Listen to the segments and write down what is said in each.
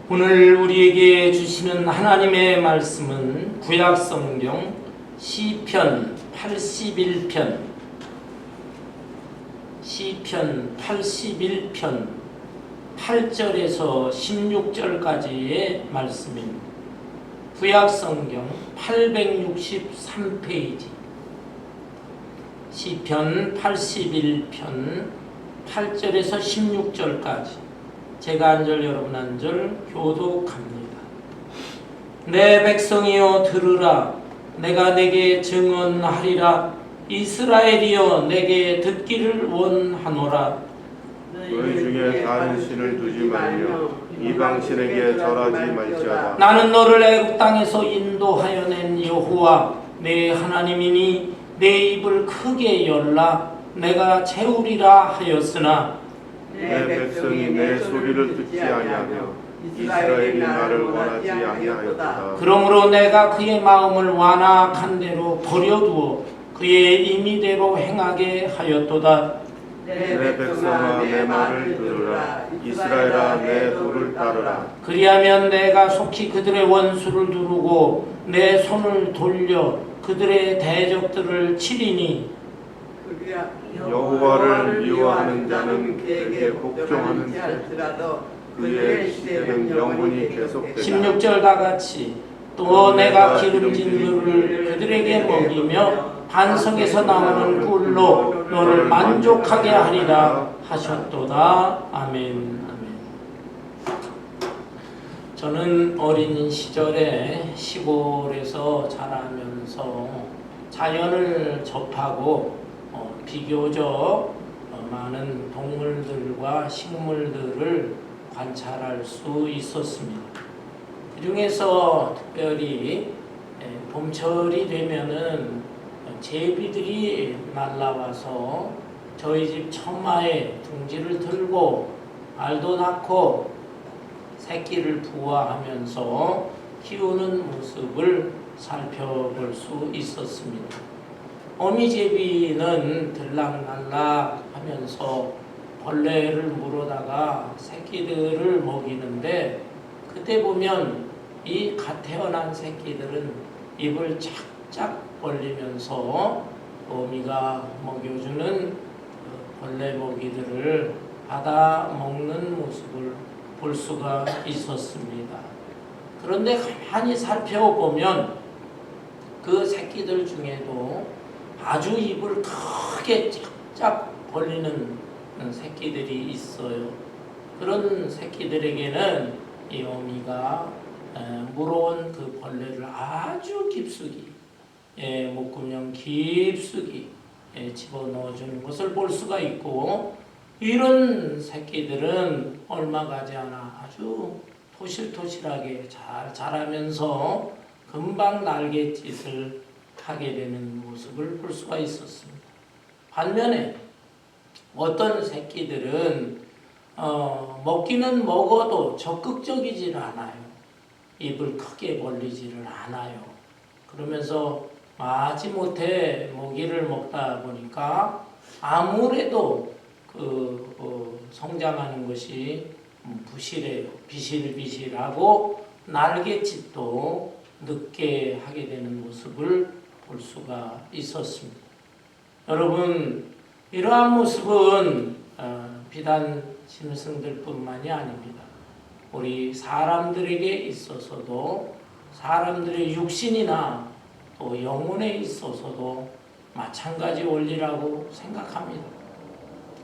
오늘 우리에게 주시는 하나님의 말씀은 구약성경 시편 81편 8절에서 16절까지의 말씀입니다. 구약성경 863페이지 시편 81편 8절에서 16절까지 제가 한 절 여러분 한 절 교독합니다. 내 백성이여 들으라. 내가 내게 증언하리라. 이스라엘이여 내게 듣기를 원하노라. 너희 중에 다른 신을 두지 말며 이방 신에게 절하지 말지어다. 나는 너를 애굽 땅에서 인도하여 낸 여호와 내 하나님이니 내 입을 크게 열라. 내가 채우리라 하였으나 내 백성이 내 소리를 듣지 아니하며 이스라엘이 나를 원하지 아니하였다. 그러므로 내가 그의 마음을 완악한 대로 버려두어 그의 임의대로 행하게 하였도다. 내 백성아 내 말을 들으라. 이스라엘아 내 도를 따르라. 그리하면 내가 속히 그들의 원수를 두르고 내 손을 돌려 그들의 대적들을 치리니 여호와를 미워하는 자는 그에게 복종하는 그의 시대는 영원히 계속되리라. 16절 다같이 또 내가 기름진 율을 그들에게 먹이며 반석에서 나오는 꿀로 너를 만족하게 하리라 하셨도다. 아멘. 저는 어린 시절에 시골에서 자라면서 자연을 접하고 비교적 많은 동물들과 식물들을 관찰할 수 있었습니다. 그 중에서 특별히 봄철이 되면은 제비들이 날라와서 저희 집 처마에 둥지를 들고 알도 낳고 새끼를 부화하면서 키우는 모습을 살펴볼 수 있었습니다. 어미제비는 들락날락 하면서 벌레를 물어다가 새끼들을 먹이는데 그때 보면 이 갓 태어난 새끼들은 입을 착착 벌리면서 어미가 먹여주는 벌레 먹이들을 받아 먹는 모습을 볼 수가 있었습니다. 그런데 가만히 살펴보면 그 새끼들 중에도 아주 입을 크게 쫙쫙 벌리는 새끼들이 있어요. 그런 새끼들에게는 이 어미가 물어온 그 벌레를 아주 깊숙이 목구멍 깊숙이 집어넣어주는 것을 볼 수가 있고, 이런 새끼들은 얼마 가지 않아 아주 토실토실하게 잘 자라면서 금방 날갯짓을 하게 되는 모습을 볼 수가 있었습니다. 반면에 어떤 새끼들은 먹기는 먹어도 적극적이지를 않아요. 입을 크게 벌리지를 않아요. 그러면서 마지못해 먹이를 먹다 보니까 아무래도 성장하는 것이 부실해요. 비실비실하고 날갯짓도 늦게 하게 되는 모습을 볼 수가 있었습니다. 여러분, 이러한 모습은 비단 짐승들뿐만이 아닙니다. 우리 사람들에게 있어서도, 사람들의 육신이나 또 영혼에 있어서도 마찬가지 원리라고 생각합니다.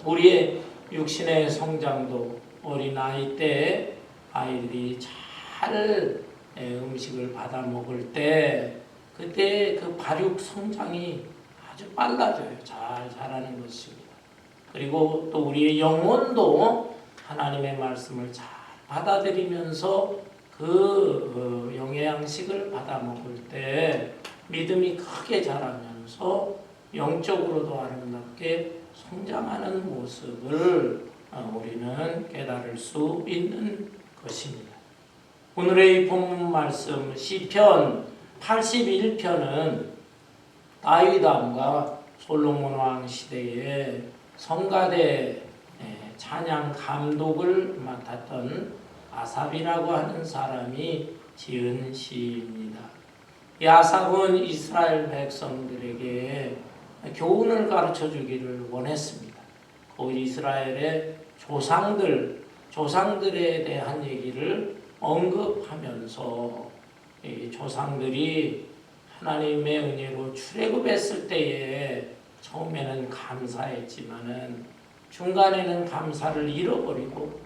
우리의 육신의 성장도 어린아이 때 아이들이 잘 음식을 받아 먹을 때 그때 그 발육 성장이 아주 빨라져요. 잘 자라는 것입니다. 그리고 또 우리의 영혼도 하나님의 말씀을 잘 받아들이면서 그 영양식을 받아 먹을 때 믿음이 크게 자라면서 영적으로도 아름답게 성장하는 모습을 우리는 깨달을 수 있는 것입니다. 오늘의 본문 말씀 시편 81편은 다윗 왕과 솔로몬 왕 시대에 성가대 찬양 감독을 맡았던 아삽이라고 하는 사람이 지은 시입니다. 이 아삽은 이스라엘 백성들에게 교훈을 가르쳐 주기를 원했습니다. 그 이스라엘의 조상들에 대한 얘기를 언급하면서 이 조상들이 하나님의 은혜로 출애굽했을 때에 처음에는 감사했지만은 중간에는 감사를 잃어버리고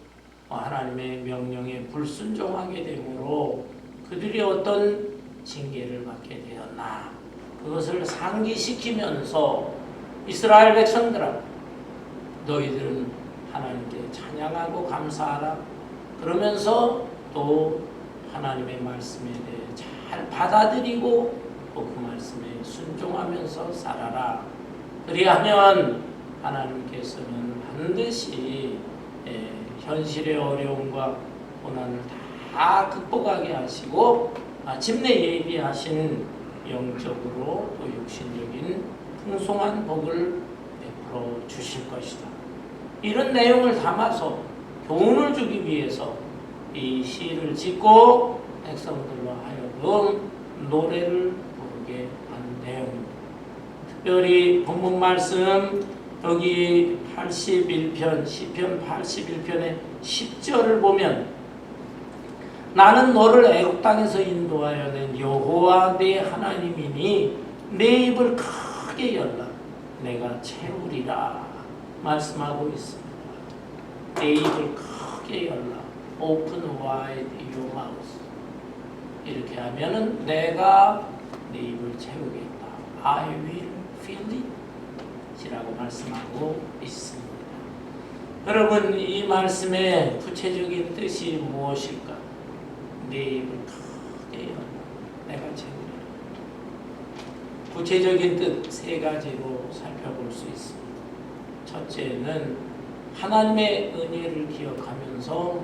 하나님의 명령에 불순종하게 되므로 그들이 어떤 징계를 받게 되었나, 그것을 상기시키면서 이스라엘 백성들아, 너희들은 하나님께 찬양하고 감사하라. 그러면서 또 하나님의 말씀에 대해 잘 받아들이고 또 그 말씀에 순종하면서 살아라. 그리하면 하나님께서는 반드시 현실의 어려움과 고난을 다 극복하게 하시고 마침내 예비하신 영적으로 또 육신적인 풍성한 복을 베풀어 주실 것이다. 이런 내용을 담아서 교훈을 주기 위해서 이 시를 짓고 백성들로 하여금 노래를 부르게 한 내용입니다. 특별히 본문 말씀 여기 81편 시편 81편의 10절을 보면 나는 너를 애굽 땅에서 인도하여 낸 여호와 네 하나님이니 내 입을 크게 열라 내가 채우리라 말씀하고 있습니다. 내 입을 크게 열라 Open wide your mouth. 이렇게 하면은 내가 내 입을 채우겠다. I will fill it. 이라고 말씀하고 있습니다. 여러분, 이 말씀의 구체적인 뜻이 무엇일까? 내 입을 크게 열라 내가 채우리라. 구체적인 뜻 세 가지로 살펴볼 수 있습니다. 첫째는 하나님의 은혜를 기억하면서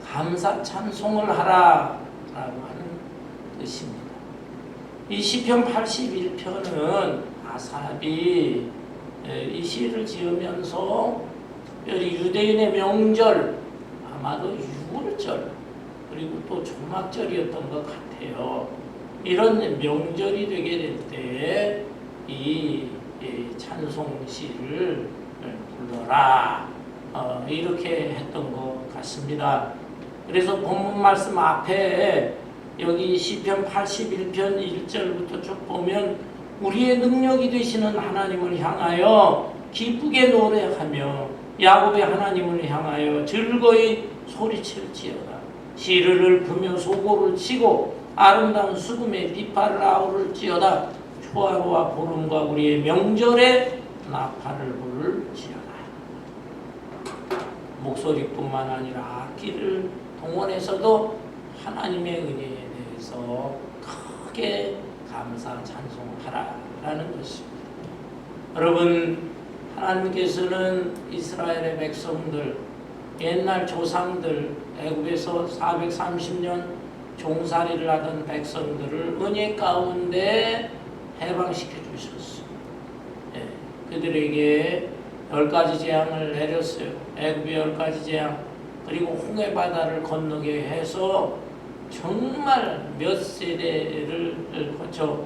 감사 찬송을 하라라고 하는 뜻입니다. 이 시편 81편은 아삽이 이 시를 지으면서 특별히 유대인의 명절, 아마도 유월절 그리고 또 조막절이었던 것 같아요. 이런 명절이 되게 될 때에 이 찬송시를 불러라 이렇게 했던 것 같습니다. 그래서 본문 말씀 앞에 여기 시편 81편 1절부터 쭉 보면 우리의 능력이 되시는 하나님을 향하여 기쁘게 노래하며 야곱의 하나님을 향하여 즐거이 소리칠지어다. 시르를 부며 소고를 치고 아름다운 수금에 비파를 아우를지어다. 초하루와 보름과 우리의 명절에 나팔을 부를지어다. 목소리뿐만 아니라 악기를 동원해서도 하나님의 은혜에 대해서 크게 감사 찬송하라라는 것입니다. 여러분, 하나님께서는 이스라엘의 백성들, 옛날 조상들, 애굽에서 430년 종살이를 하던 백성들을 은혜 가운데 해방시켜 주셨어요. 그들에게 10가지 재앙을 내렸어요. 애굽의 10가지 재앙, 그리고 홍해 바다를 건너게 해서 정말 몇 세대를 거쳐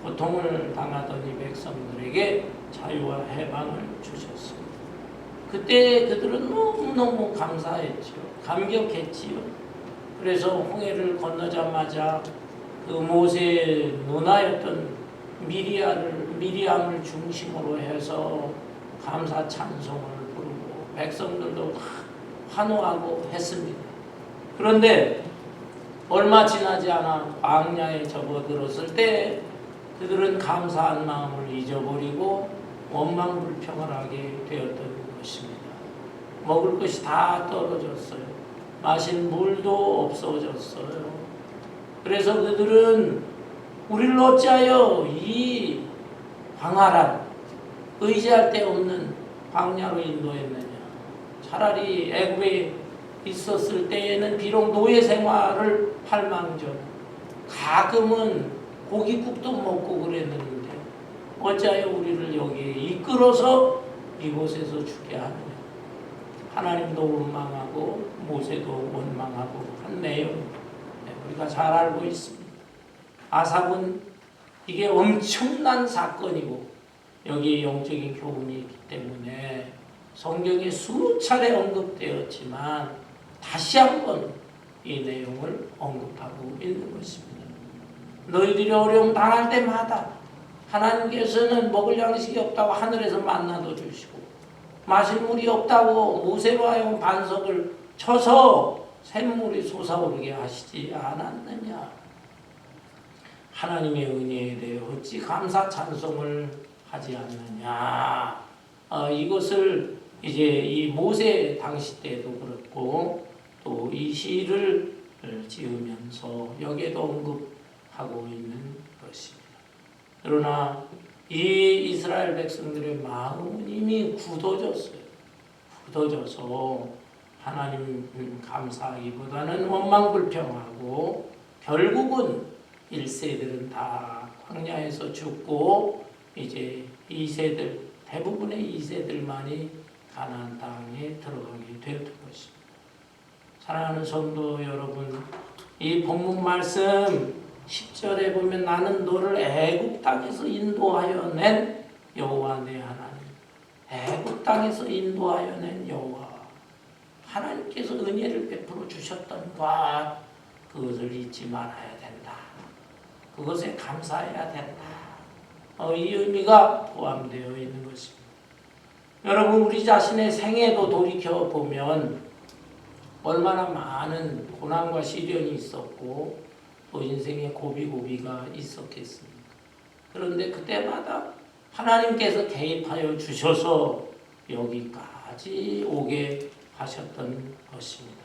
고통을 당하던 이 백성들에게 자유와 해방을 주셨습니다. 그때 그들은 너무너무 감사했죠. 감격했지요. 그래서 홍해를 건너자마자 그 모세의 누나였던 미리암을 중심으로 해서 감사 찬송을 부르고 백성들도 환호하고 했습니다. 그런데 얼마 지나지 않아 광야에 접어들었을 때 그들은 감사한 마음을 잊어버리고 원망불평을 하게 되었던 것입니다. 먹을 것이 다 떨어졌어요. 마실 물도 없어졌어요. 그래서 그들은 우리를 어찌하여 이 광활한 의지할 데 없는 광야로 인도했느냐. 차라리 애굽에 있었을 때에는 비록 노예 생활을 할 망정 가끔은 고깃국도 먹고 그랬는데 어찌하여 우리를 여기에 이끌어서 이곳에서 죽게 하느냐. 하나님도 원망하고 모세도 원망하고 한 내용 우리가 잘 알고 있습니다. 아삽은 이게 엄청난 사건이고 여기에 영적인 교훈이 있기 때문에 성경에 수차례 언급되었지만 다시 한번 이 내용을 언급하고 있는 것입니다. 너희들이 어려움 당할 때마다 하나님께서는 먹을 양식이 없다고 하늘에서 만나도 주시고 마실 물이 없다고 모세로 하여금 반석을 쳐서 샘물이 솟아오르게 하시지 않았느냐. 하나님의 은혜에 대해 어찌 감사 찬송을 하지 않느냐. 이것을 이제 이 모세 당시 때도 그렇고 또 이 시를 지으면서 여기에도 언급하고 있는 것입니다. 그러나 이 이스라엘 백성들의 마음은 이미 굳어졌어요. 굳어져서 하나님 감사하기보다는 원망불평하고 결국은 1세들은 다 광야에서 죽고 이제 2세들 대부분의 2세들만이 가나안 땅에 들어가게 되었던 것입니다. 사랑하는 성도 여러분, 이 본문 말씀 10절에 보면 나는 너를 애굽 땅에서 인도하여 낸 여호와 내 하나님. 애굽 땅에서 인도하여 낸 여호와. 하나님께서 은혜를 베풀어 주셨던 것, 그것을 잊지 말아야 된다. 그것에 감사해야 된다. 이 의미가 포함되어 있는 것입니다. 여러분, 우리 자신의 생애도 돌이켜보면 얼마나 많은 고난과 시련이 있었고 또 인생의 고비고비가 있었겠습니까? 그런데 그때마다 하나님께서 개입하여 주셔서 여기까지 오게 하셨던 것입니다.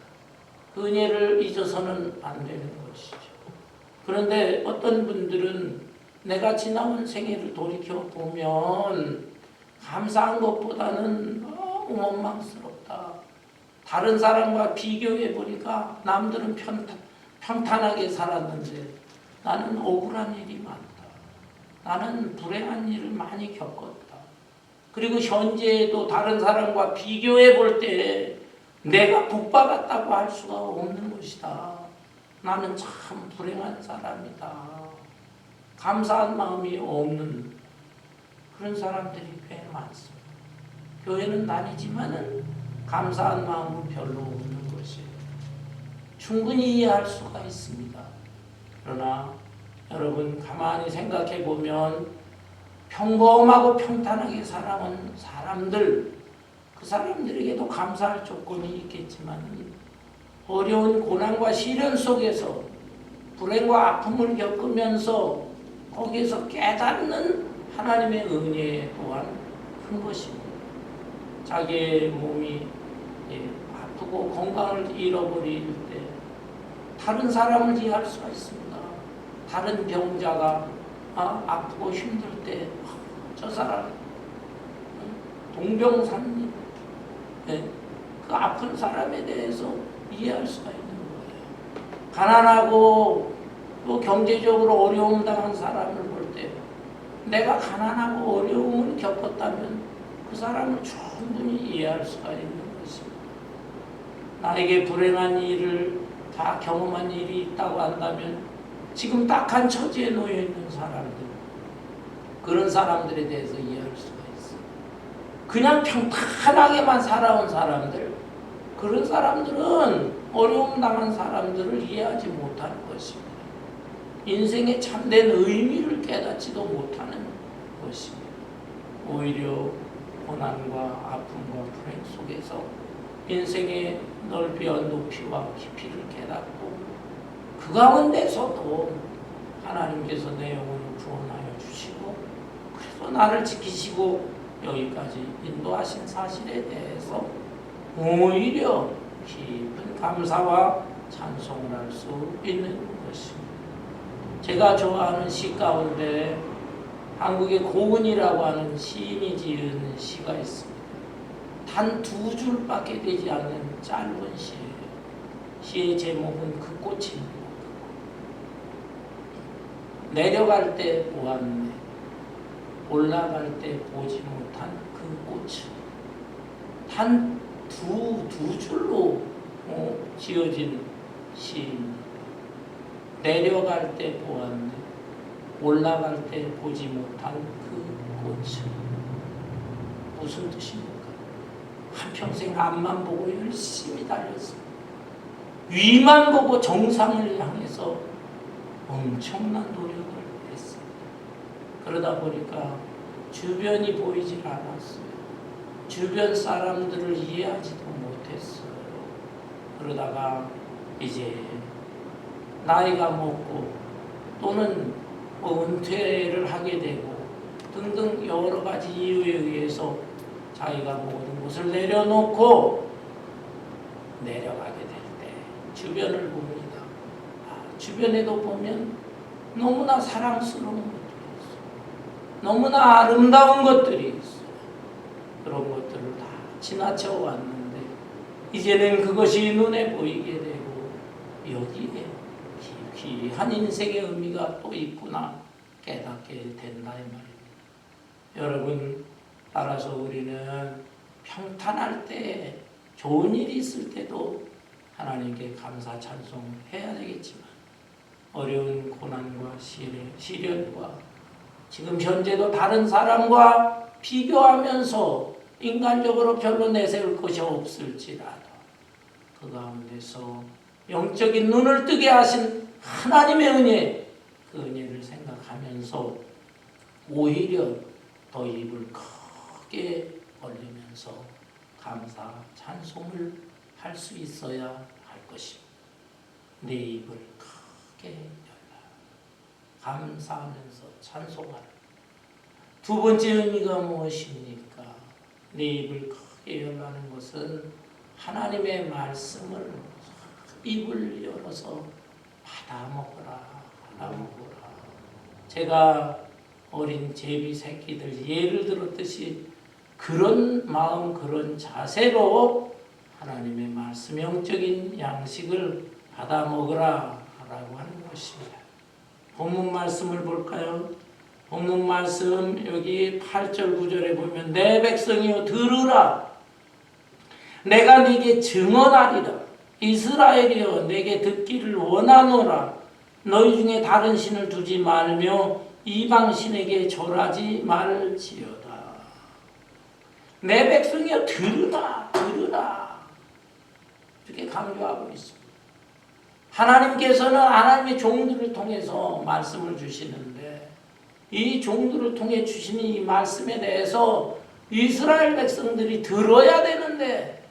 그 은혜를 잊어서는 안 되는 것이죠. 그런데 어떤 분들은 내가 지나온 생애를 돌이켜보면 감사한 것보다는 너무 원망스럽다. 다른 사람과 비교해보니까 남들은 평탄하게 살았는데 나는 억울한 일이 많다. 나는 불행한 일을 많이 겪었다. 그리고 현재에도 다른 사람과 비교해 볼 때 내가 복받았다고 할 수가 없는 것이다. 나는 참 불행한 사람이다. 감사한 마음이 없는 그런 사람들이 꽤 많습니다. 교회는 다니지만은 감사한 마음은 별로 없는 것이에요. 충분히 이해할 수가 있습니다. 그러나 여러분 가만히 생각해 보면 평범하고 평탄하게 살아온 사람들, 그 사람들에게도 감사할 조건이 있겠지만 어려운 고난과 시련 속에서 불행과 아픔을 겪으면서 거기에서 깨닫는 하나님의 은혜 또한 큰 것입니다. 자기의 몸이 아프고 건강을 잃어버릴 때 다른 사람을 이해할 수가 있습니다. 다른 병자가 아프고 힘들 때 저 사람 동병상련, 그 아픈 사람에 대해서 이해할 수가 있는 거예요. 가난하고 또 경제적으로 어려움 당한 사람을 볼 때 내가 가난하고 어려움을 겪었다면 그 사람을 충분히 이해할 수가 있는 것입니다. 나에게 불행한 일을 다 경험한 일이 있다고 한다면 지금 딱한 처지에 놓여 있는 사람들, 그런 사람들에 대해서 이해할 수가 있어요. 그냥 평탄하게만 살아온 사람들, 그런 사람들은 어려움 당한 사람들을 이해하지 못하는 것입니다. 인생의 참된 의미를 깨닫지도 못하는 것입니다. 오히려 고난과 아픔과 불행 속에서 인생의 넓이와 높이와 깊이를 깨닫고 그 가운데서도 하나님께서 내 영혼을 구원하여 주시고 그래서 나를 지키시고 여기까지 인도하신 사실에 대해서 오히려 깊은 감사와 찬송을 할 수 있는 것입니다. 제가 좋아하는 시 가운데 한국의 고은이라고 하는 시인이 지은 시가 있습니다. 단 2줄밖에 되지 않는 짧은 시예요. 시의 제목은 그 꽃입니다. 내려갈 때 보았네, 올라갈 때 보지 못한 그 꽃을. 단 두 줄로 지어진 시입니다. 내려갈 때 보았네, 올라갈 때 보지 못한 그 꽃은 무슨 뜻입니까? 한평생 앞만 보고 열심히 달렸어. 위만 보고 정상을 향해서 엄청난 노력을 했습니다. 그러다 보니까 주변이 보이질 않았어요. 주변 사람들을 이해하지도 못했어요. 그러다가 이제 나이가 먹고 또는 은퇴를 하게 되고 등등 여러 가지 이유에 의해서 자기가 모든 것을 내려놓고 내려가게 될 때 주변을 봅니다. 주변에도 보면 너무나 사랑스러운 것들이 있어요. 너무나 아름다운 것들이 있어요. 그런 것들을 다 지나쳐 왔는데 이제는 그것이 눈에 보이게 되고 여기에 귀한 인생의 의미가 또 있구나 깨닫게 된다 이 말입니다. 여러분, 따라서 우리는 평탄할 때, 좋은 일이 있을 때도 하나님께 감사 찬송해야 되겠지만 어려운 고난과 시련과 지금 현재도 다른 사람과 비교하면서 인간적으로 별로 내세울 것이 없을지라도 그 가운데서 영적인 눈을 뜨게 하신 하나님의 은혜, 그 은혜를 생각하면서 오히려 더 입을 크게 벌리면서 감사 찬송을 할 수 있어야 할 것입니다. 내 입을 크게 열라. 감사하면서 찬송하라. 두 번째 의미가 무엇입니까? 내 입을 크게 열라는 것은 하나님의 말씀을 입을 열어서 받아 먹어라. 제가 어린 제비 새끼들 예를 들었듯이 그런 마음, 그런 자세로 하나님의 말씀, 영적인 양식을 받아 먹으라 라고 하는 것입니다. 본문 말씀을 볼까요? 본문 말씀 여기 8절 9절에 보면 내 백성이여 들으라. 내가 네게 증언하리라. 이스라엘이여 내게 듣기를 원하노라. 너희 중에 다른 신을 두지 말며 이방 신에게 절하지 말지어다. 내 백성이여 들으라. 이렇게 강조하고 있습니다. 하나님께서는 하나님의 종들을 통해서 말씀을 주시는데 이 종들을 통해 주시는 이 말씀에 대해서 이스라엘 백성들이 들어야 되는데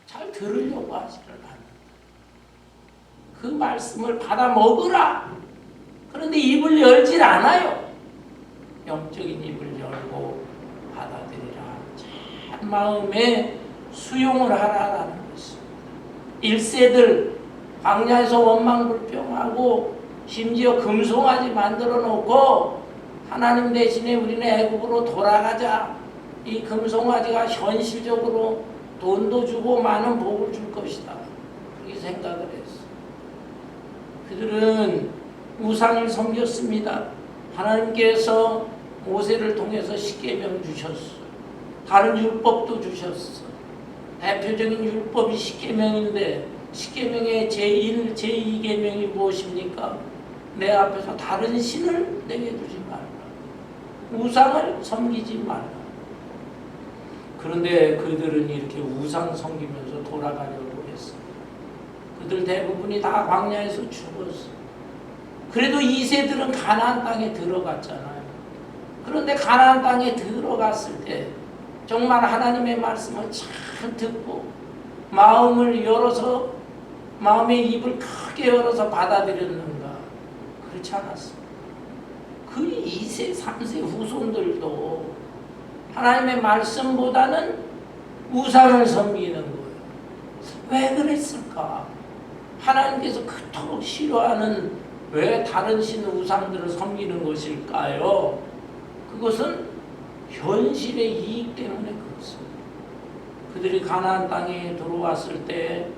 잘 들으려고 하지를 않는다. 그 말씀을 받아 먹으라. 그런데 입을 열질 않아요. 영적인 입을 열고 받아들이라. 참 마음에 수용을 하라라는 것입니다. 1세들 광야에서 원망불평하고 심지어 금송아지 만들어 놓고 하나님 대신에 우리는 애국으로 돌아가자. 이 금송아지가 현실적으로 돈도 주고 많은 복을 줄 것이다. 그렇게 생각을 했어. 그들은 우상을 섬겼습니다. 하나님께서 모세를 통해서 십계명 주셨어. 다른 율법도 주셨어. 대표적인 율법이 십계명인데 십계명의 제1, 제2계명이 무엇입니까? 내 앞에서 다른 신을 내게 두지 말라. 우상을 섬기지 말라. 그런데 그들은 이렇게 우상 섬기면서 돌아가려고 했어. 그들 대부분이 다 광야에서 죽었어. 그래도 2세들은 가나안 땅에 들어갔잖아요. 그런데 가나안 땅에 들어갔을 때 정말 하나님의 말씀을 잘 듣고 마음을 열어서 마음의 입을 크게 열어서 받아들였는가? 그렇지 않았습니다. 그 2세, 3세 후손들도 하나님의 말씀보다는 우상을 섬기는 거예요. 왜 그랬을까? 하나님께서 그토록 싫어하는 왜 다른 신 우상들을 섬기는 것일까요? 그것은 현실의 이익 때문에 그렇습니다. 그들이 가나안 땅에 들어왔을 때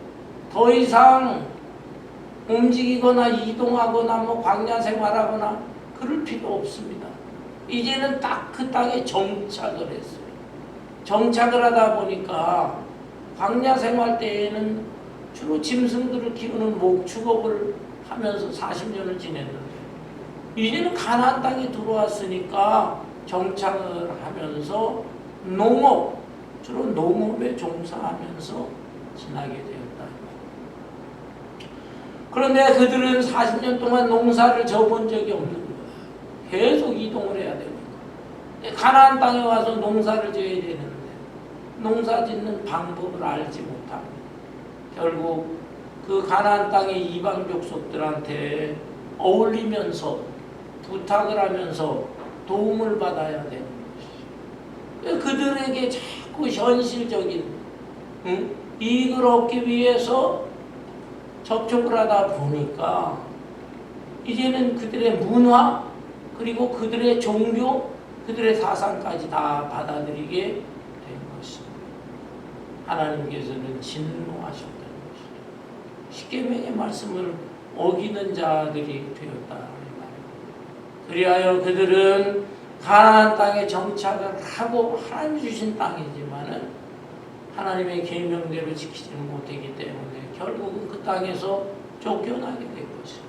더 이상 움직이거나 이동하거나 광야 생활하거나 그럴 필요 없습니다. 이제는 딱 그 땅에 정착을 했어요. 정착을 하다 보니까 광야 생활 때에는 주로 짐승들을 키우는 목축업을 하면서 40년을 지냈는데 이제는 가나안 땅에 들어왔으니까 정착을 하면서 농업, 주로 농업에 종사하면서 지나게 되었다. 그런데 그들은 40년 동안 농사를 져본 적이 없는 거야. 계속 이동을 해야 되는 거야. 가나안 땅에 와서 농사를 지어야 되는데 농사 짓는 방법을 알지 못합니다. 결국 그 가나안 땅의 이방 족속들한테 어울리면서 부탁을 하면서 도움을 받아야 되는 것이죠. 그들에게 자꾸 현실적인 이익을 얻기 위해서 접촉을 하다 보니까 이제는 그들의 문화 그리고 그들의 종교 그들의 사상까지 다 받아들이게 된 것입니다. 하나님께서는 진노하셨다는 것이죠. 십계명의 말씀을 어기는 자들이 되었다. 그리하여 그들은 가나안 땅에 정착을 하고 하나님 주신 땅이지만은 하나님의 계명대로 지키지는 못했기 때문에 결국은 그 땅에서 쫓겨나게 된 것이죠.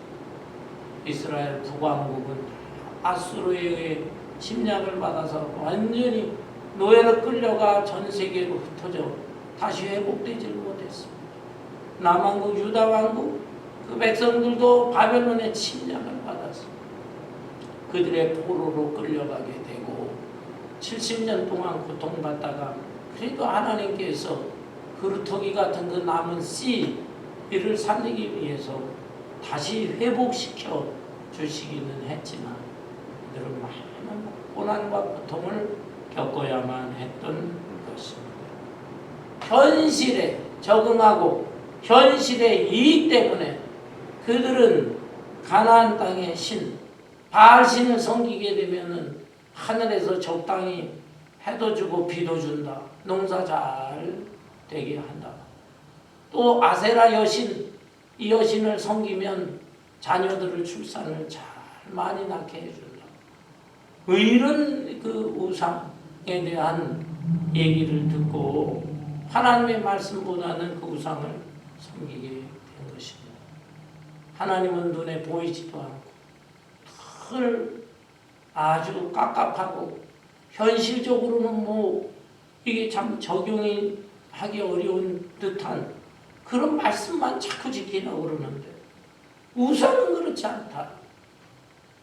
이스라엘 북왕국은 아수르에 의해 침략을 받아서 완전히 노예로 끌려가 전 세계로 흩어져 다시 회복되지를 못했습니다. 남왕국 유다왕국 그 백성들도 바벨론의 침략을 받았습니다. 그들의 포로로 끌려가게 되고 70년 동안 고통받다가 그래도 하나님께서 그루터기 같은 그 남은 씨를 살리기 위해서 다시 회복시켜 주시기는 했지만 그들은 많은 고난과 고통을 겪어야만 했던 것입니다. 현실에 적응하고 현실의 이익 때문에 그들은 가나안 땅의 신 바알신을 섬기게 되면은 하늘에서 적당히 해도 주고 비도 준다. 농사 잘 되게 한다. 또 아세라 여신, 이 여신을 섬기면 자녀들을 출산을 잘 많이 낳게 해준다. 이런 그 우상에 대한 얘기를 듣고 하나님의 말씀보다는 그 우상을 섬기게 된 것입니다. 하나님은 눈에 보이지도 않고 늘 아주 깝깝하고 현실적으로는 뭐 이게 참 적용이 하기 어려운 듯한 그런 말씀만 자꾸 지키려고 그러는데 우상은 그렇지 않다.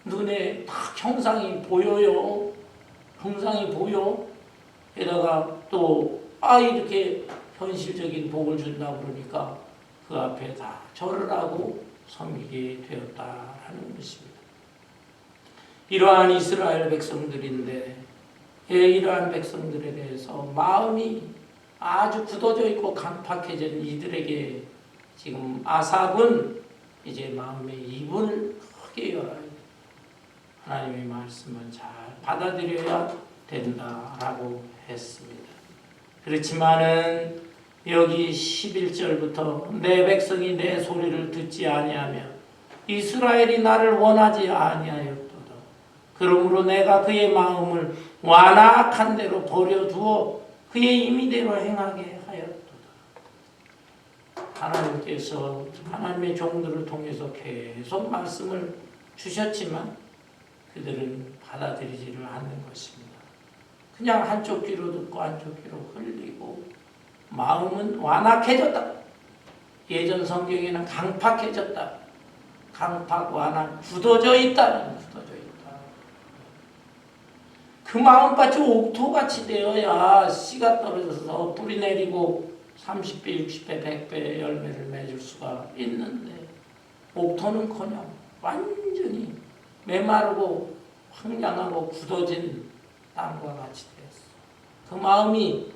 눈에 딱 형상이 보여요. 형상이 보여. 게다가 또 이렇게 현실적인 복을 준다고 그러니까 그 앞에 다 절을 하고 섬기게 되었다라는 것입니다. 이러한 이스라엘 백성들인데 이러한 백성들에 대해서 마음이 아주 굳어져 있고 강팍해진 이들에게 지금 아삽은 이제 마음의 입을 크게 열어야 돼. 하나님의 말씀을 잘 받아들여야 된다라고 했습니다. 그렇지만은 여기 11절부터 내 백성이 내 소리를 듣지 아니하며 이스라엘이 나를 원하지 아니하였도다. 그러므로 내가 그의 마음을 완악한 대로 버려두어 그의 임의대로 행하게 하였도다. 하나님께서 하나님의 종들을 통해서 계속 말씀을 주셨지만 그들은 받아들이지를 않는 것입니다. 그냥 한쪽 귀로 듣고 한쪽 귀로 흘리고 마음은 완악해졌다. 예전 성경에는 강팍해졌다. 강팍, 완악, 굳어져 있다. 굳어져 있다. 그 마음밭이 옥토같이 되어야 씨가 떨어져서 뿌리 내리고 30배, 60배, 100배 열매를 맺을 수가 있는데 옥토는커녕 완전히 메마르고 황량하고 굳어진 땅과 같이 됐어. 그 마음이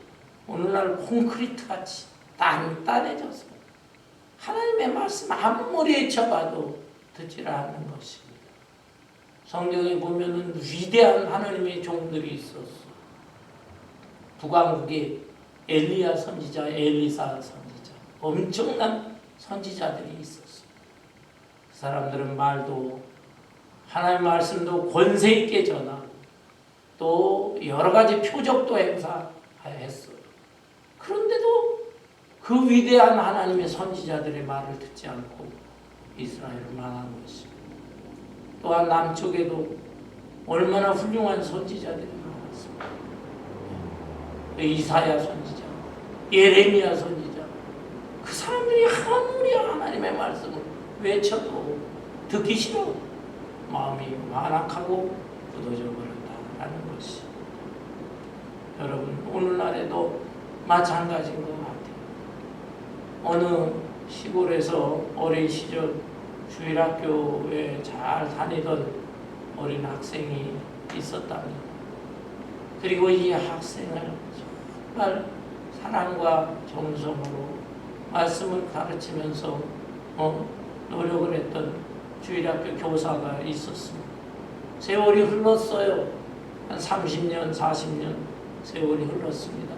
오늘날 콘크리트같이 단단해져서 하나님의 말씀 아무리 외쳐봐도 듣지를 않는 것입니다. 성경에 보면은 위대한 하나님의 종들이 있었어. 북왕국에 엘리야 선지자, 엘리사 선지자, 엄청난 선지자들이 있었어. 그 사람들은 말도 하나님의 말씀도 권세 있게 전하고 또 여러 가지 표적도 행사했어. 그런데도 그 위대한 하나님의 선지자들의 말을 듣지 않고 이스라엘을 망한 것입니다. 또한 남쪽에도 얼마나 훌륭한 선지자들이 많았습니다. 이사야 선지자, 예레미야 선지자, 그 사람들이 아무리 하나님의 말씀을 외쳐도 듣기 싫어 마음이 완악하고 굳어져 버렸다는 것이, 여러분 오늘날에도 마찬가지인 것 같아요. 어느 시골에서 어린 시절 주일학교에 잘 다니던 어린 학생이 있었답니다. 그리고 이 학생을 정말 사랑과 정성으로 말씀을 가르치면서 노력을 했던 주일학교 교사가 있었습니다. 세월이 흘렀어요. 한 30년, 40년 세월이 흘렀습니다.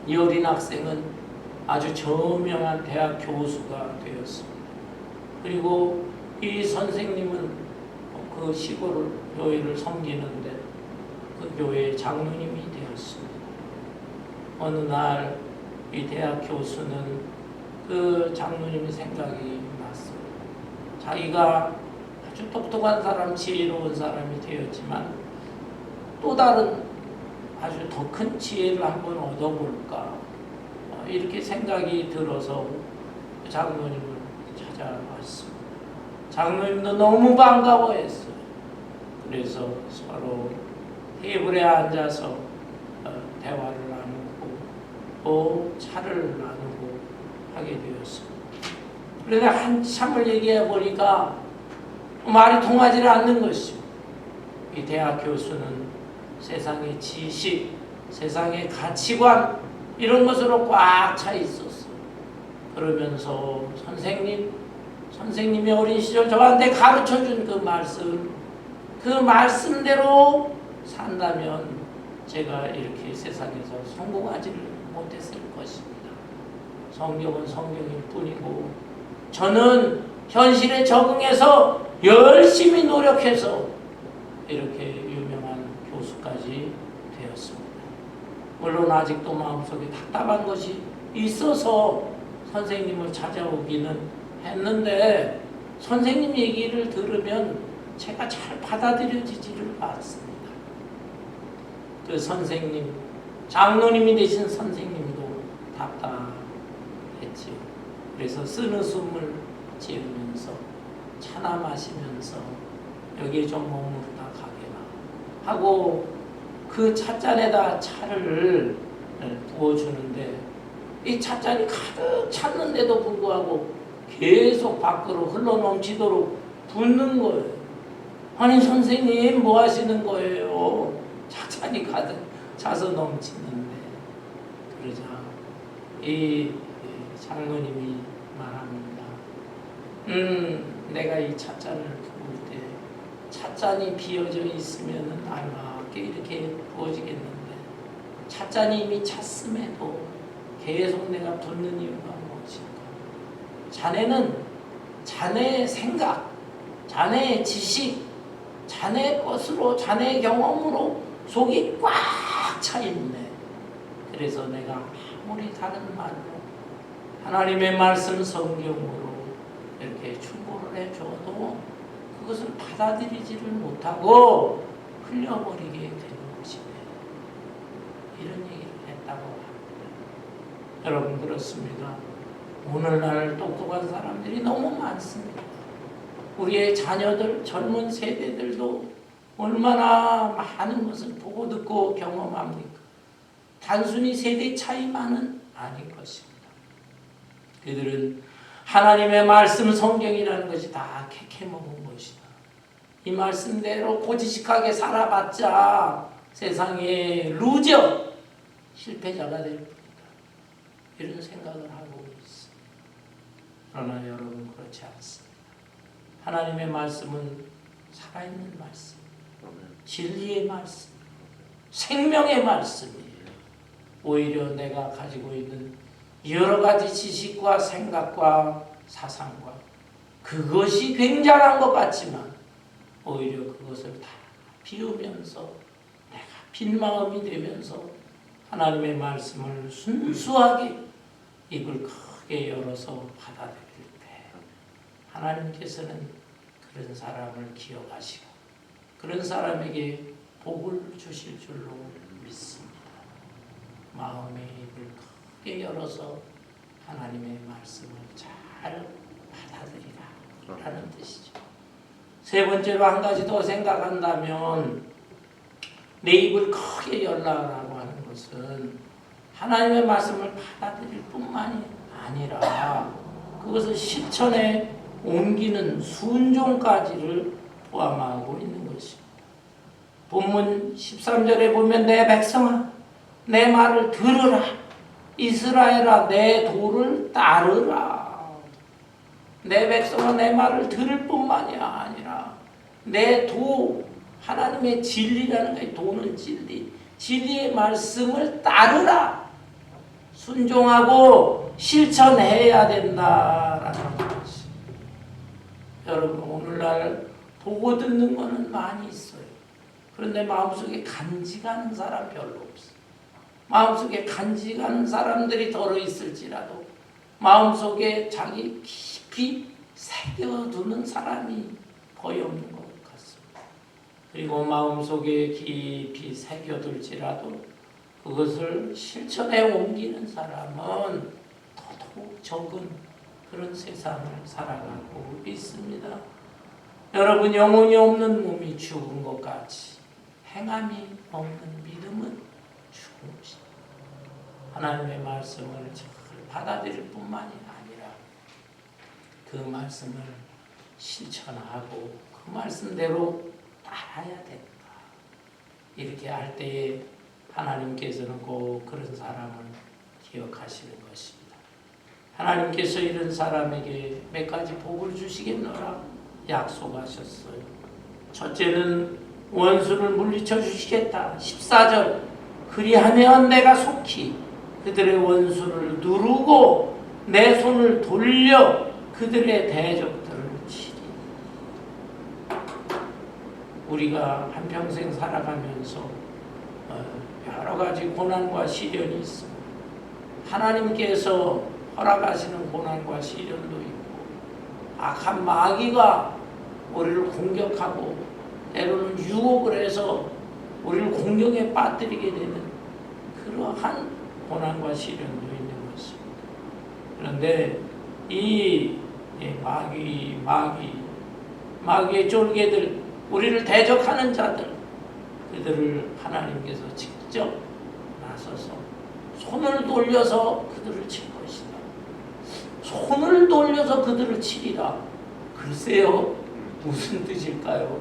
이 어린 학생은 아주 저명한 대학 교수가 되었습니다. 그리고 이 선생님은 그 시골 교회를 섬기는데 그 교회의 장로님이 되었습니다. 어느 날 이 대학 교수는 그 장로님의 생각이 났어요. 자기가 아주 똑똑한 사람, 지혜로운 사람이 되었지만 또 다른 아주 더 큰 지혜를 한번 얻어볼까, 이렇게 생각이 들어서 장로님을 찾아왔습니다. 장로님도 너무 반가워했어요. 그래서 서로 테이블에 앉아서 대화를 나누고 또 차를 나누고 하게 되었습니다. 그런데 한참을 얘기해 보니까 말이 통하지 않는 것이죠. 이 대학 교수는 세상의 지식, 세상의 가치관 이런 것으로 꽉 차 있었어요. 그러면서 선생님이 어린 시절 저한테 가르쳐준 그 말씀대로 산다면 제가 이렇게 세상에서 성공하지를 못했을 것입니다. 성경은 성경일 뿐이고 저는 현실에 적응해서 열심히 노력해서 이렇게 유명한 교수까지 되었습니다. 물론 아직도 마음속에 답답한 것이 있어서 선생님을 찾아오기는 했는데 선생님 얘기를 들으면 제가 잘 받아들여지지를 않습니다. 그 선생님, 장로님이 되신 선생님도 답답했지요. 그래서 쓰는숨을 지으면서 차나 마시면서 여기에 좀 머무르다 가게나 하고 그 찻잔에다 차를 부어주는데 이 찻잔이 가득 찼는데도 불구하고 계속 밖으로 흘러넘치도록 붓는 거예요. 아니 선생님 뭐 하시는 거예요? 찻잔이 가득 차서 넘치는데. 그러자 이 장로님이 말합니다. 내가 이 찻잔을 부을 때 찻잔이 비어져 있으면 알맞게 이렇게 부어지겠는데 찻잔이 이미 찼음에도 계속 내가 붓는 이유가 무엇일까? 자네는 자네의 생각, 자네의 지식, 자네의 것으로, 자네의 경험으로 속이 꽉 차 있네. 그래서 내가 아무리 다른 말로 하나님의 말씀 성경으로 이렇게 충고를 해줘도 그것을 받아들이지를 못하고 흘려버리게 되는 것이네. 이런 얘기를 했다고 합니다. 여러분 그렇습니다. 오늘날 똑똑한 사람들이 너무 많습니다. 우리의 자녀들, 젊은 세대들도 얼마나 많은 것을 보고 듣고 경험합니까? 단순히 세대 차이만은 아닌 것입니다. 그들은 하나님의 말씀 성경이라는 것이 다 캐캐먹은 것이다. 이 말씀대로 고지식하게 살아봤자 세상에 루저, 실패자가 될 뿐이다. 이런 생각을 하고 있습니다. 그러나 여러분 그렇지 않습니다. 하나님의 말씀은 살아있는 말씀, 진리의 말씀, 생명의 말씀이에요. 오히려 내가 가지고 있는 여러 가지 지식과 생각과 사상과 그것이 굉장한 것 같지만 오히려 그것을 다 비우면서 내가 빈 마음이 되면서 하나님의 말씀을 순수하게 입을 크게 열어서 받아들일 때 하나님께서는 그런 사람을 기억하시고 그런 사람에게 복을 주실 줄로 믿습니다. 마음의 입을 크게 열어서 하나님의 말씀을 잘 받아들이라 라는 뜻이죠. 세 번째로 한 가지 더 생각한다면 내 입을 크게 열라라고 하는 것은 하나님의 말씀을 받아들일 뿐만이 아니라 그것을 실천에 옮기는 순종까지를 포함하고 있는 것입니다. 본문 13절에 보면 내 백성아 내 말을 들으라 이스라엘아 내 도를 따르라. 내 백성아 내 말을 들을 뿐만이 아니라 내 도 하나님의 진리라는 거예요. 도는 진리. 진리의 말씀을 따르라. 순종하고 실천해야 된다라는 것이. 여러분 오늘날 보고 듣는 거는 많이 있어요. 그런데 마음속에 간직하는 사람 별로 없어요. 마음속에 간직하는 사람들이 덜어 있을지라도 마음속에 자기 깊이 새겨두는 사람이 거의 없는 것 같습니다. 그리고 마음속에 깊이 새겨둘지라도 그것을 실천에 옮기는 사람은 더더욱 적은 그런 세상을 살아가고 있습니다. 여러분 영혼이 없는 몸이 죽은 것 같이 행함이 없는 믿음은 죽은 것입니다. 하나님의 말씀을 잘 받아들일 뿐만이 아니라 그 말씀을 실천하고 그 말씀대로 따라야 된다. 이렇게 할 때에 하나님께서는 꼭 그런 사람을 기억하시는 것입니다. 하나님께서 이런 사람에게 몇 가지 복을 주시겠노라 약속하셨어요. 첫째는 원수를 물리쳐 주시겠다. 14절 그리하면 내가 속히 그들의 원수를 누르고 내 손을 돌려 그들의 대적들을 치리. 우리가 한평생 살아가면서 여러 가지 고난과 시련이 있습니다. 하나님께서 허락하시는 고난과 시련도 있고 악한 마귀가 우리를 공격하고 때로는 유혹을 해서 우리를 공경에 빠뜨리게 되는 그러한 고난과 시련도 있는 것입니다. 그런데 이 마귀의 쫄개들, 우리를 대적하는 자들, 그들을 하나님께서 직접 나서서 손을 돌려서 그들을 칠 것이다. 손을 돌려서 그들을 치리라. 글쎄요, 무슨 뜻일까요?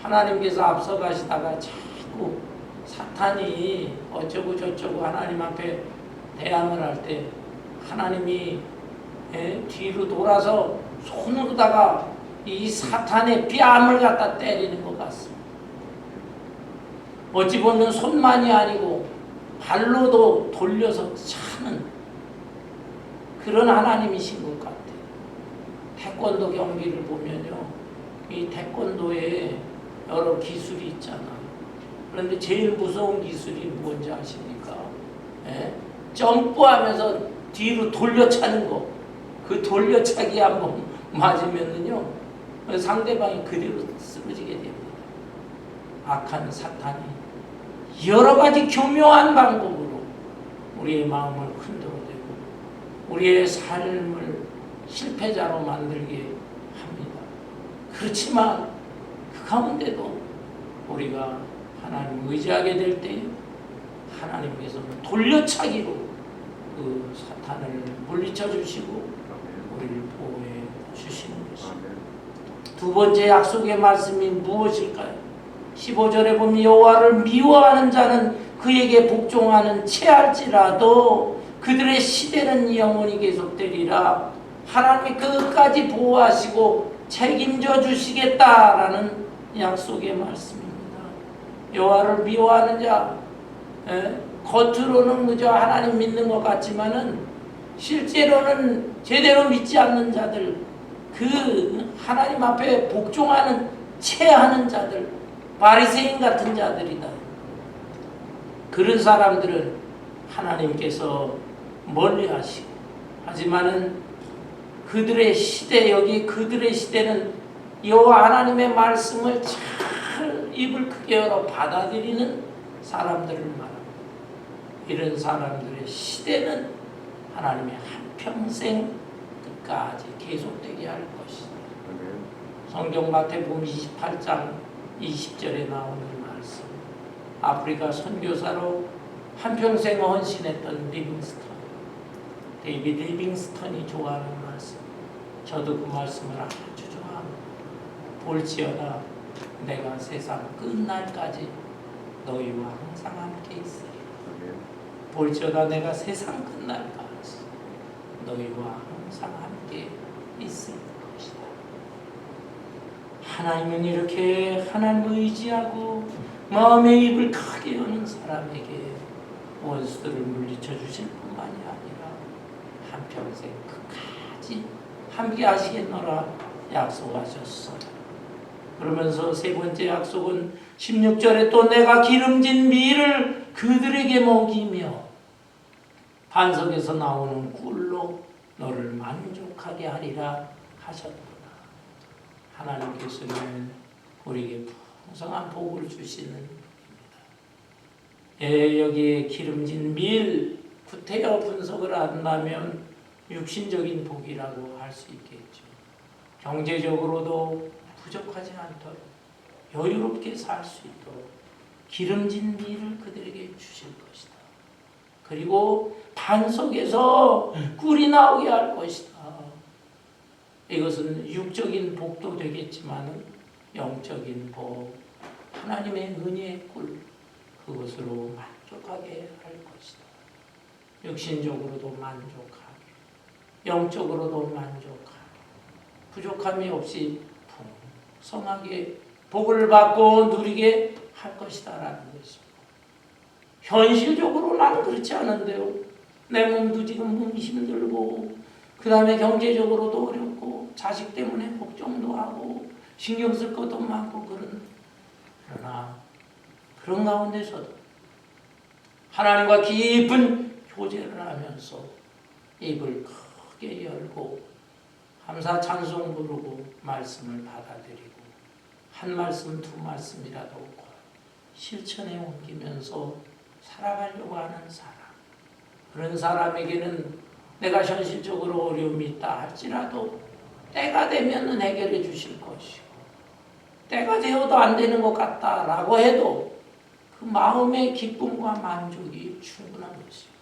하나님께서 앞서가시다가 자꾸 사탄이 어쩌고 저쩌고 하나님 앞에 대항을 할 때 하나님이 뒤로 돌아서 손으로다가 이 사탄의 뺨을 갖다 때리는 것 같습니다. 어찌 보면 손만이 아니고 발로도 돌려서 차는 그런 하나님이신 것 같아요. 태권도 경기를 보면요, 이 태권도에 여러 기술이 있잖아요. 그런데 제일 무서운 기술이 뭔지 아십니까? 점프하면서 뒤로 돌려차는 거. 그 돌려차기 한번 맞으면은요, 상대방이 그대로 쓰러지게 됩니다. 악한 사탄이 여러 가지 교묘한 방법으로 우리의 마음을 흔들어대고 우리의 삶을 실패자로 만들게 합니다. 그렇지만 그 가운데도 우리가 하나님을 의지하게 될 때 하나님께서는 돌려차기로 그 사탄을 물리쳐 주시고 우리를 보호해 주시는 것입니다. 두 번째 약속의 말씀이 무엇일까요? 15절에 보면 여호와를 미워하는 자는 그에게 복종하는 채할지라도 그들의 시대는 영원히 계속되리라. 하나님이 끝까지 보호하시고 책임져 주시겠다라는 약속의 말씀입니다. 여호와를 미워하는 자, 겉으로는 그저 하나님 믿는 것 같지만은 실제로는 제대로 믿지 않는 자들, 그 하나님 앞에 복종하는 채하는 자들, 바리새인 같은 자들이다. 그런 사람들은 하나님께서 멀리하시고 하지만은 그들의 시대, 여기 그들의 시대는 여호와 하나님의 말씀을 잘 입을 크게 열어 받아들이는 사람들을 말합니다. 이런 사람들의 시대는 하나님의 한평생 끝까지 계속되게 할 것이다. 성경 마태복음 28장 20절에 나오는 말씀, 아프리카 선교사로 한평생 헌신했던 리빙스턴, 데이비드 리빙스턴이 좋아하는 말씀, 저도 그 말씀을 아주 좋아합니다. 볼지어다 내가 세상 끝날까지 너희와 항상 함께 있으리. 볼지어다 내가 세상 끝날까지 너희와 항상 함께 있을 것이다. 하나님은 이렇게 하나님을 의지하고 마음의 입을 크게 여는 사람에게 원수들을 물리쳐 주실 뿐만이 아니라 한평생 끝까지 함께 하시겠노라 약속하셨어요. 그러면서 세 번째 약속은 16절에 또 내가 기름진 밀을 그들에게 먹이며 반석에서 나오는 꿀로 너를 만족하게 하리라 하셨구나. 하나님께서는 우리에게 풍성한 복을 주시는 분입니다. 여기에 기름진 밀, 구태여 분석을 한다면 육신적인 복이라고 할 수 있겠죠. 경제적으로도 부족하지 않도록 여유롭게 살 수 있도록 기름진 밀을 그들에게 주실 것이다. 그리고 반석에서 꿀이 나오게 할 것이다. 이것은 육적인 복도 되겠지만 영적인 복, 하나님의 은혜의 꿀, 그것으로 만족하게 할 것이다. 육신적으로도 만족하게, 영적으로도 만족하게, 부족함이 없이 풍성하게 복을 받고 누리게 할 것이다라는 것입니다. 현실적으로 나는 그렇지 않은데요. 내 몸도 지금 몸이 힘들고, 그 다음에 경제적으로도 어렵고, 자식 때문에 걱정도 하고, 신경 쓸 것도 많고, 그러나 그런 가운데서도 하나님과 깊은 교제를 하면서 입을 크게 열고 감사 찬송 부르고 말씀을 받아들이고 한 말씀 두 말씀이라도 실천에 옮기면서 살아가려고 하는 사람, 그런 사람에게는 내가 현실적으로 어려움이 있다 할지라도 때가 되면 해결해 주실 것이고, 때가 되어도 안 되는 것 같다라고 해도 그 마음의 기쁨과 만족이 충분한 것이에요.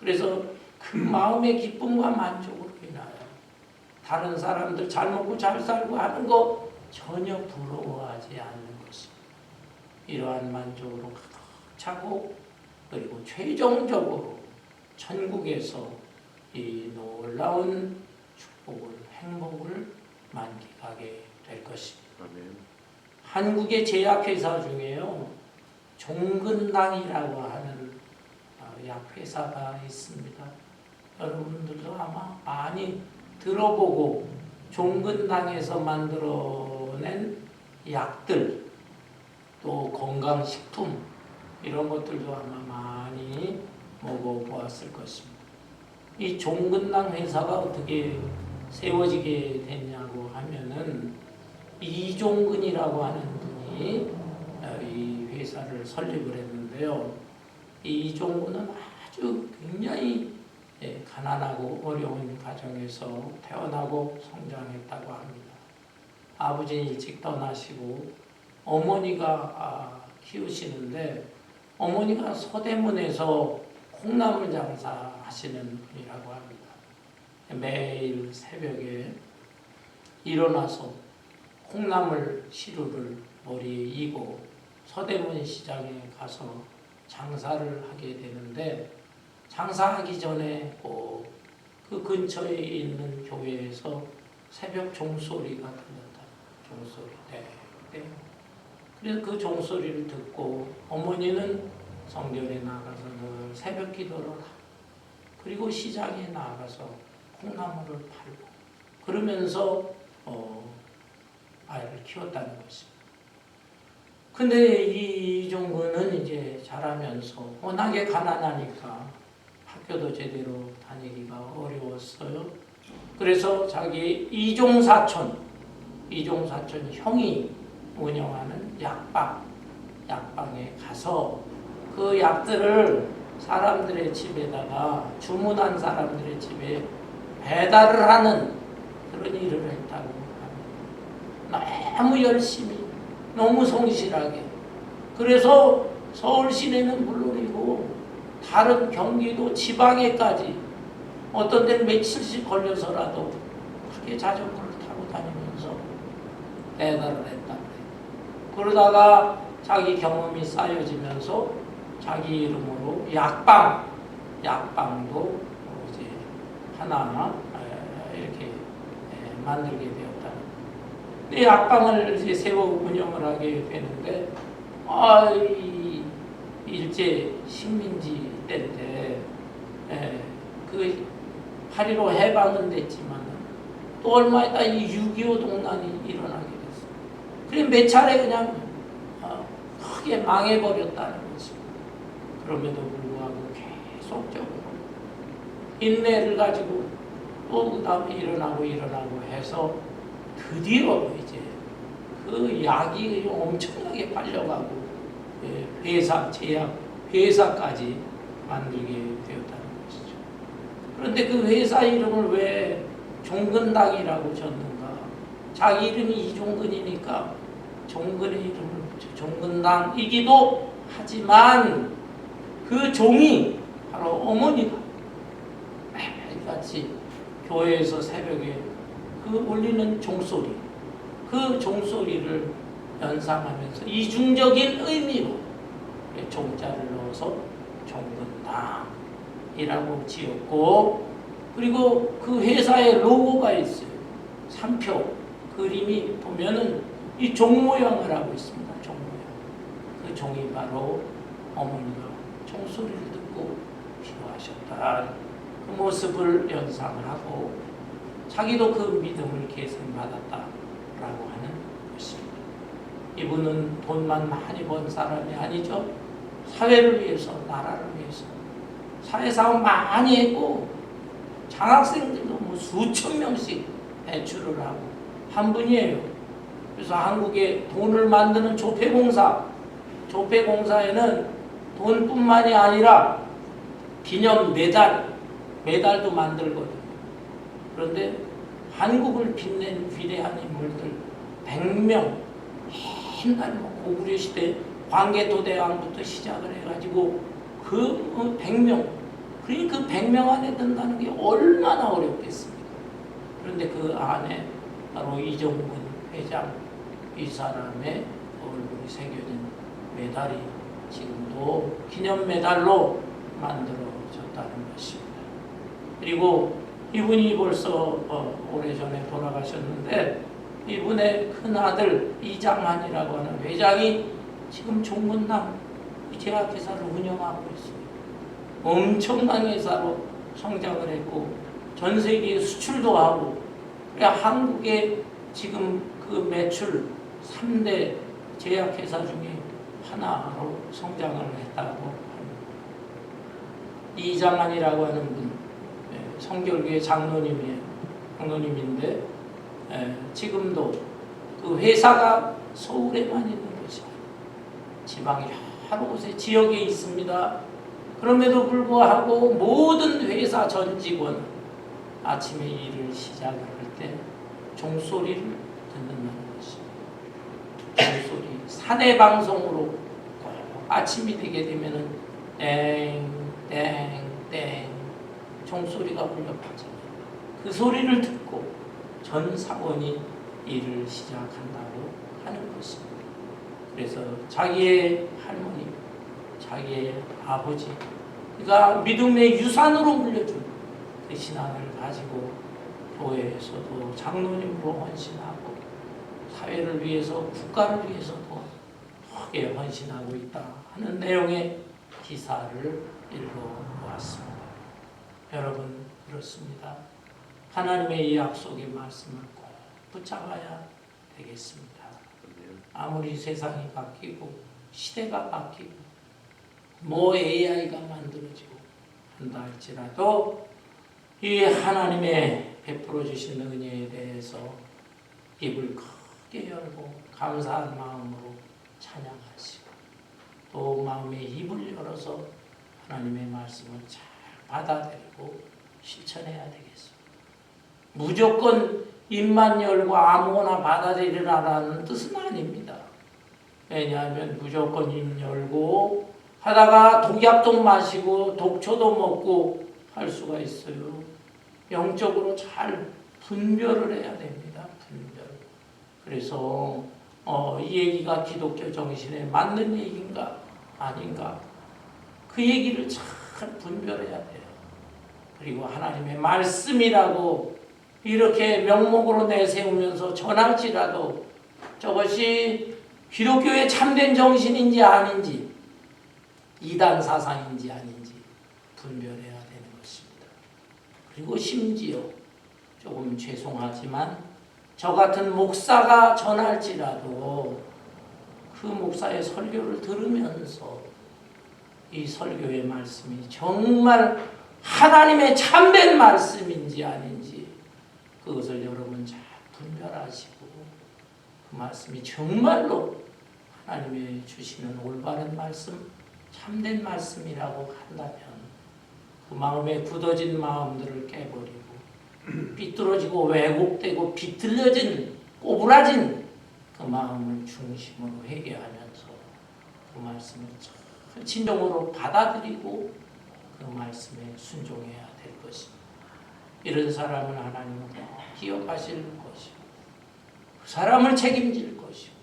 그래서 그 마음의 기쁨과 만족으로 인하여 다른 사람들 잘 먹고 잘 살고 하는 거 전혀 부러워하지 않는 것입니다. 이러한 만족으로 가득 차고, 그리고 최종적으로 천국에서 이 놀라운 축복을, 행복을 만끽하게 될 것입니다. 아멘. 한국의 제약회사 중에요, 종근당이라고 하는 약회사가 있습니다. 여러분들도 아마 많이 들어보고 종근당에서 만들어낸 약들, 또 건강식품 이런 것들도 아마 많이 먹어보았을 것입니다. 이 종근당 회사가 어떻게 세워지게 됐냐고 하면은 이종근이라고 하는 분이 이 회사를 설립을 했는데요. 이 이종근은 아주 굉장히 가난하고 어려운 가정에서 태어나고 성장했다고 합니다. 아버지는 일찍 떠나시고 어머니가 키우시는데, 어머니가 서대문에서 콩나물 장사하시는 분이라고 합니다. 매일 새벽에 일어나서 콩나물 시루를 머리에 이고 서대문 시장에 가서 장사를 하게 되는데, 장사하기 전에 꼭 그 근처에 있는 교회에서 새벽 종소리가 들렸다. 종소리, 네. 그래서 그 종소리를 듣고 어머니는 성전에 나가서 늘 새벽 기도를 하고, 그리고 시장에 나가서 콩나물을 팔고 그러면서 아이를 키웠다는 것입니다. 근데 이 이종근은 이제 자라면서 워낙에 가난하니까 학교도 제대로 다니기가 어려웠어요. 그래서 자기 이종사촌 형이 운영하는 약방에 가서 그 약들을 사람들의 집에다가 주문한 사람들의 집에 배달을 하는 그런 일을 했다고 합니다. 너무 열심히, 너무 성실하게. 그래서 서울 시내는 물론이고 다른 경기도 지방에까지 어떤 데는 며칠씩 걸려서라도 그렇게 자전거를 타고 다니면서 배달을 했다. 그러다가 자기 경험이 쌓여지면서 자기 이름으로 약방도 이제 하나 이렇게 만들게 되었다. 이 약방을 이제 세워 운영을 하게 되는데, 일제 식민지 때인데, 그 8.15 해방은 됐지만 또 얼마 있다 이 6.25 동란이 일어나게 됐어요. 그래 몇 차례 그냥 크게 망해버렸다는 것입니다. 그럼에도 불구하고 계속적으로 인내를 가지고 또 그 다음에 일어나고 해서 드디어 이제 그 약이 엄청나게 팔려가고 제약 회사까지 만들게 되었다는 것이죠. 그런데 그 회사 이름을 왜 종근당이라고 졌는가? 자기 이름이 이종근이니까 종근의 이름을 붙여 종근당이기도 하지만 그 종이 바로 어머니가 매일같이 교회에서 새벽에 그 울리는 종소리, 그 종소리를 연상하면서 이중적인 의미로 종자를 넣어서 종근당이라고 지었고, 그리고 그 회사의 로고가 있어요. 상표 그림이 보면은 이 종 모양을 하고 있습니다. 종 모양. 그 종이 바로 어머니가 종소리를 듣고 기도하셨다. 그 모습을 연상하고 자기도 그 믿음을 계승받았다라고 하는 것입니다. 이분은 돈만 많이 번 사람이 아니죠. 사회를 위해서, 나라를 위해서 사회사업 많이 했고 장학생들도 뭐 수천 명씩 배출을 하고 한 분이에요. 그래서 한국에 돈을 만드는 조폐공사에는 돈뿐만이 아니라 기념 메달도 만들거든요. 그런데 한국을 빛낸 위대한 인물들 100명, 옛날 고구려 시대 광개토대왕부터 시작을 해가지고 그 100명, 그러니까 그 100명 안에 든다는 게 얼마나 어렵겠습니까? 그런데 그 안에 바로 이종근 회장 이 사람의 얼굴이 새겨진 메달이 지금도 기념 메달로 만들어졌다는 것입니다. 그리고 이분이 벌써 오래전에 돌아가셨는데 이분의 큰아들 이장한이라고 하는 회장이 지금 종근당 제약회사를 운영하고 있습니다. 엄청난 회사로 성장을 했고 전 세계에 수출도 하고, 그러니까 한국의 지금 그 매출 3대 제약회사 중에 하나로 성장을 했다고 합니다. 이장한이라고 하는 분, 성결교회 장로님인데 지금도 그 회사가 서울에만 있는 것이 아니에요. 지방 여러 곳에 지역에 있습니다. 그럼에도 불구하고 모든 회사 전 직원 아침에 일을 시작을 할 때 종소리를 듣는다는 것입니다. 종소리, 사내 방송으로 아침이 되게 되면은 땡땡땡 종소리가 울려 퍼집니다. 그 소리를 듣고 전 사원이 일을 시작한다고 하는 것입니다. 그래서 자기의 할머니, 자기의 아버지, 그러니까 믿음의 유산으로 물려준 그 신앙을 가지고 교회에서도 장로님으로 헌신하고 사회를 위해서, 국가를 위해서도 크게 헌신하고 있다 하는 내용의 기사를 읽어보았습니다. 여러분, 그렇습니다. 하나님의 이 약속의 말씀을 꼭 붙잡아야 되겠습니다. 아무리 세상이 바뀌고 시대가 바뀌고 뭐 AI가 만들어지고 한다 할지라도 이 하나님의 베풀어 주신 은혜에 대해서 입을 크게 열고 감사한 마음으로 찬양하시고 또 마음의 입을 열어서 하나님의 말씀을 잘 받아들이고 실천해야 되겠습니다. 무조건 입만 열고 아무거나 받아들이라는 뜻은 아닙니다. 왜냐하면 무조건 입 열고 하다가 독약도 마시고 독초도 먹고 할 수가 있어요. 영적으로 잘 분별을 해야 됩니다. 분별. 그래서 이 얘기가 기독교 정신에 맞는 얘기인가 아닌가 그 얘기를 잘 분별해야 돼요. 그리고 하나님의 말씀이라고 이렇게 명목으로 내세우면서 전할지라도 저것이 기독교의 참된 정신인지 아닌지 이단 사상인지 아닌지 분별해야 되는 것입니다. 그리고 심지어 조금 죄송하지만 저 같은 목사가 전할지라도 그 목사의 설교를 들으면서 이 설교의 말씀이 정말 하나님의 참된 말씀인지 아닌지 그것을 여러분 잘 분별하시고 그 말씀이 정말로 하나님의 주시는 올바른 말씀, 참된 말씀이라고 한다면 그 마음에 굳어진 마음들을 깨버리고 삐뚤어지고 왜곡되고 비틀려진 꼬부라진 그 마음을 중심으로 회개하면서 그 말씀을 참 진정으로 받아들이고 그 말씀에 순종해야 될 것입니다. 이런 사람은 하나님은 기억하실 것이고 그 사람을 책임질 것이고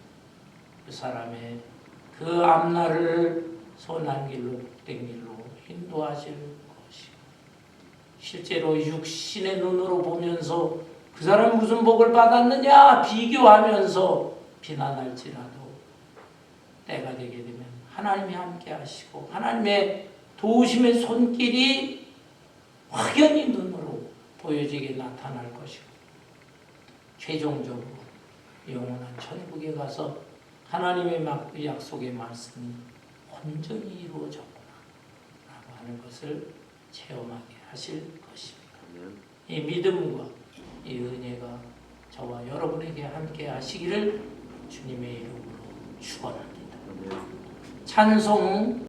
그 사람의 그 앞날을 선한 길로 복된 길로 인도하실 것이고 실제로 육신의 눈으로 보면서 그 사람 무슨 복을 받았느냐 비교하면서 비난할지라도 때가 되게 되면 하나님이 함께 하시고 하나님의 도우심의 손길이 확연히 눈으로 보여지게 나타날 것이고 최종적으로 영원한 천국에 가서 하나님의 약속의 말씀이 온전히 이루어졌구나 라고 하는 것을 체험하게 하실 것입니다. 이 믿음과 이 은혜가 저와 여러분에게 함께 하시기를 주님의 이름으로 축원합니다. 찬송